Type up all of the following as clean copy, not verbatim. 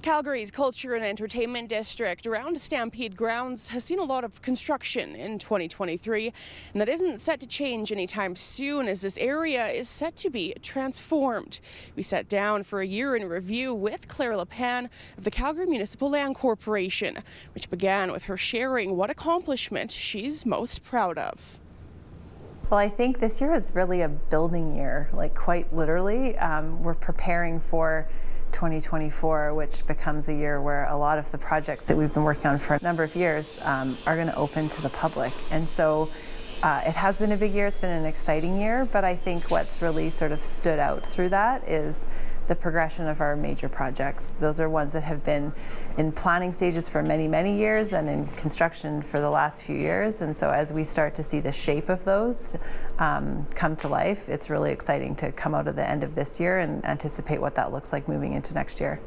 Calgary's Culture and Entertainment District around Stampede grounds has seen a lot of construction in 2023, and that isn't set to change anytime soon as this area is set to be transformed. We sat down for a year in review with Claire LePan of the Calgary Municipal Land Corporation, which began with her sharing what accomplishment she's most proud of. Well, I think this year is really a building year, like quite literally. We're preparing for 2024, which becomes a year where a lot of the projects that we've been working on for a number of years are going to open to the public. And so it has been a big year, it's been an exciting year, but I think what's really sort of stood out through that is the progression of our major projects. Those are ones that have been in planning stages for many, many years and in construction for the last few years. And so as we start to see the shape of those come to life, it's really exciting to come out of the end of this year and anticipate what that looks like moving into next year.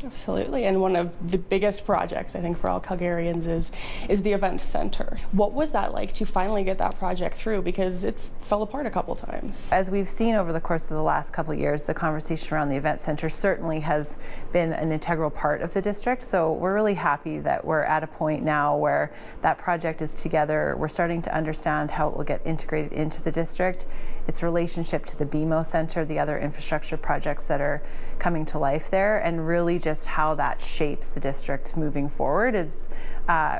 Absolutely, and one of the biggest projects I think for all Calgarians is the event center. What was that like to finally get that project through, because it's fell apart a couple times? As we've seen over the course of the last couple of years, the conversation around the event center certainly has been an integral part of the district. So we're really happy that we're at a point now where that project is together. We're starting to understand how it will get integrated into the district, its relationship to the BMO Centre, the other infrastructure projects that are coming to life there, and really just how that shapes the district moving forward is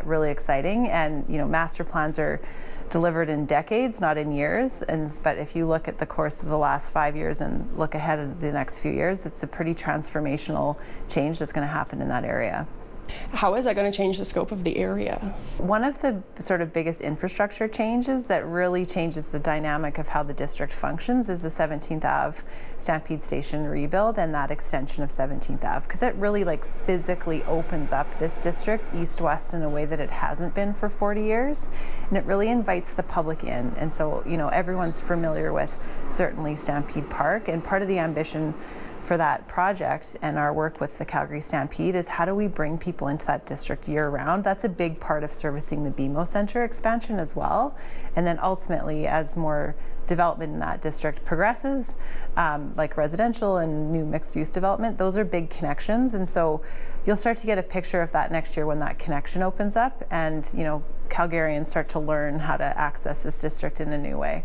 really exciting. And you know, master plans are delivered in decades, not in years. But if you look at the course of the last 5 years and look ahead of the next few years, it's a pretty transformational change that's going to happen in that area. How is that going to change the scope of the area? One of the sort of biggest infrastructure changes that really changes the dynamic of how the district functions is the 17th Ave Stampede Station rebuild and that extension of 17th Ave, because it really like physically opens up this district east-west in a way that it hasn't been for 40 years, and it really invites the public in. And so, you know, everyone's familiar with certainly Stampede Park, and part of the ambition for that project and our work with the Calgary Stampede is how do we bring people into that district year-round. That's a big part of servicing the BMO Centre expansion as well. And then ultimately, as more development in that district progresses, like residential and new mixed-use development, those are big connections. And so you'll start to get a picture of that next year when that connection opens up and, you know, Calgarians start to learn how to access this district in a new way.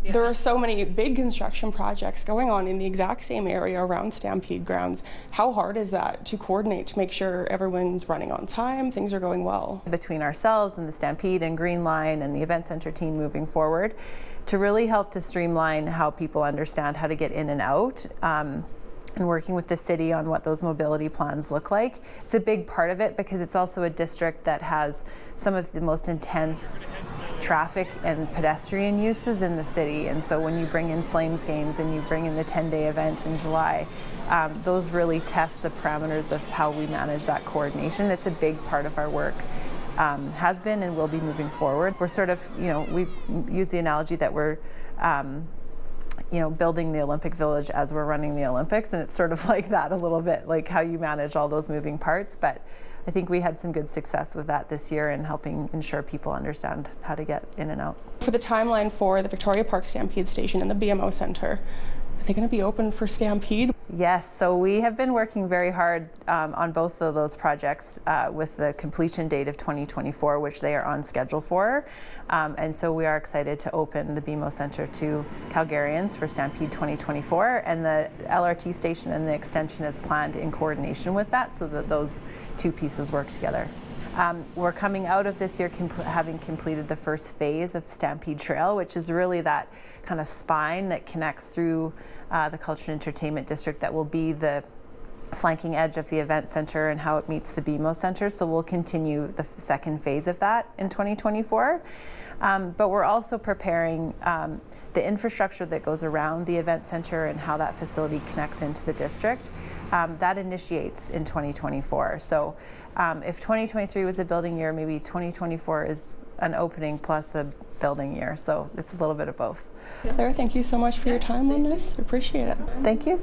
Yeah. There are so many big construction projects going on in the exact same area around Stampede grounds. How hard is that to coordinate to make sure everyone's running on time, things are going well? Between ourselves and the Stampede and Green Line and the event center team moving forward to really help to streamline how people understand how to get in and out. And working with the city on what those mobility plans look like. It's a big part of it because it's also a district that has some of the most intense traffic and pedestrian uses in the city. And so when you bring in Flames games and you bring in the 10-day event in July, those really test the parameters of how we manage that coordination. It's a big part of our work. Has been and will be moving forward. We're sort of, you know, we use the analogy that we're you know, building the Olympic Village as we're running the Olympics, and it's sort of like that a little bit, like how you manage all those moving parts. But I think we had some good success with that this year in helping ensure people understand how to get in and out. For the timeline for the Victoria Park Stampede Station and the BMO Centre, are they going to be open for Stampede? Yes, so we have been working very hard on both of those projects with the completion date of 2024, which they are on schedule for. And so we are excited to open the BMO Centre to Calgarians for Stampede 2024, and the LRT station and the extension is planned in coordination with that so that those two pieces work together. We're coming out of this year having completed the first phase of Stampede Trail, which is really that kind of spine that connects through the Culture and Entertainment District that will be the flanking edge of the event center and how it meets the BMO Centre. So we'll continue the second phase of that in 2024. But we're also preparing the infrastructure that goes around the event center and how that facility connects into the district. That initiates in 2024. So if 2023 was a building year, maybe 2024 is an opening plus a building year. So it's a little bit of both. Claire, thank you so much for your time on this. Appreciate it. Thank you.